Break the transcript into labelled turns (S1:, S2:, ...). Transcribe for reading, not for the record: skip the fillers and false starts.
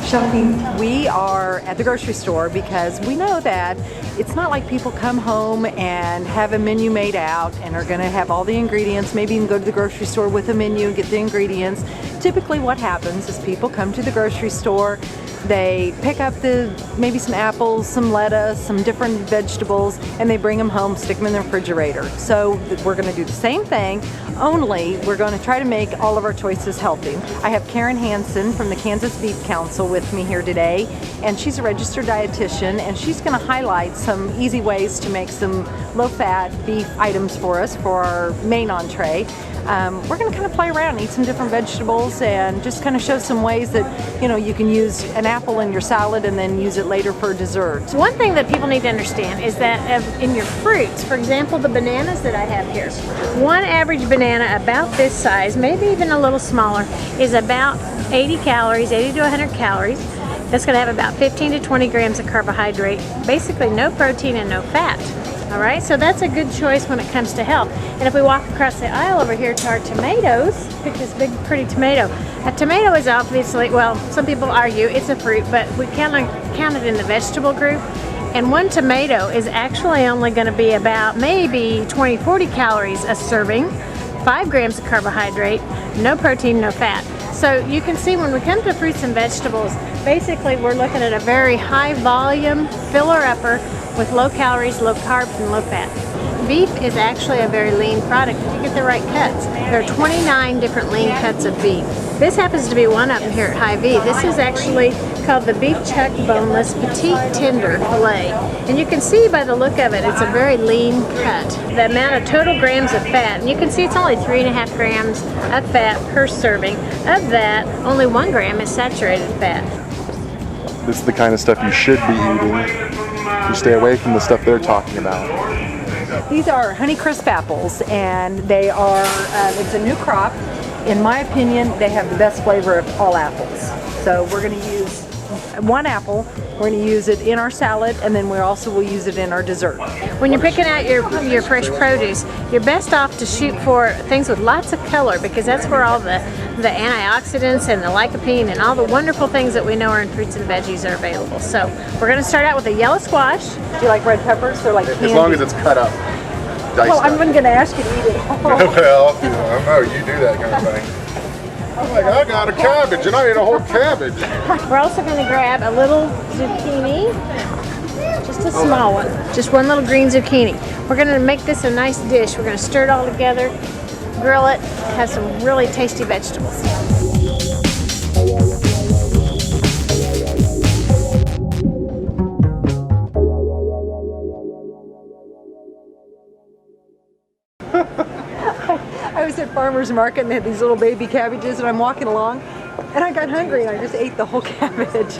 S1: shopping. We are at the grocery store because we know that it's not like people come home and have a menu made out and are going to have all the ingredients. Maybe you can go to the grocery store with a menu and get the ingredients. Typically what happens is people come to the grocery store, they pick up maybe some apples, some lettuce, some different vegetables, and they bring them home, stick them in the refrigerator. So we're going to do the same thing, only we're going to try to make all of our choices healthy. I have Karen Hansen from the Kansas Beef Council with me here today, and she's a registered dietitian, and she's going to highlight some easy ways to make some low-fat beef items for us for our main entree. We're going to kind of play around and eat some different vegetables and just kind of show some ways that, you know, you can use an apple in your salad and then use it later for dessert.
S2: One thing that people need to understand is that in your fruits, for example, the bananas that I have here, one average banana about this size, maybe even a little smaller, is about 80 calories, 80 to 100 calories. That's going to have about 15 to 20 grams of carbohydrate, basically no protein and no fat. All right, so that's a good choice when it comes to health. And if we walk across the aisle over here to our tomatoes, pick this big pretty tomato. A tomato is obviously, well, some people argue it's a fruit, but we count it in the vegetable group. And one tomato is actually only going to be about maybe 20-40 calories a serving, 5 grams of carbohydrate, no protein, no fat. So you can see when we come to fruits and vegetables, basically we're looking at a very high volume filler upper with low calories, low carbs, and low fat. Beef is actually a very lean product if you get the right cuts. There are 29 different lean cuts of beef. This happens to be one of them here at Hy-Vee. This is actually called the Beef Chuck Boneless Petite Tender Filet. And you can see by the look of it, it's a very lean cut. The amount of total grams of fat, and you can see it's only 3.5 grams of fat per serving. Of that, only 1 gram is saturated fat.
S3: This is the kind of stuff you should be eating. You stay away from the stuff they're talking about.
S1: These are Honeycrisp apples, and they are, it's a new crop. In my opinion, they have the best flavor of all apples. So we're going to use one apple, we're going to use it in our salad, and then we also will use it in our dessert.
S2: When you're picking out your fresh produce, you're best off to shoot for things with lots of color, because that's where all the antioxidants and the lycopene and all the wonderful things that we know are in fruits and veggies are available. So we're going to start out with a yellow squash.
S1: Do you like red peppers? They're like candy.
S3: As long as it's cut up.
S1: Well, I'm going to ask you to eat it.
S3: Well, I know you do that kind of thing. I'm like, I got a cabbage and I ate a whole cabbage.
S2: We're also going to grab a little zucchini, just a small one, just one little green zucchini. We're going to make this a nice dish. We're going to stir it all together, grill it, have some really tasty vegetables.
S1: I was at farmer's market and they had these little baby cabbages, and I'm walking along and I got hungry and I just ate the whole cabbage.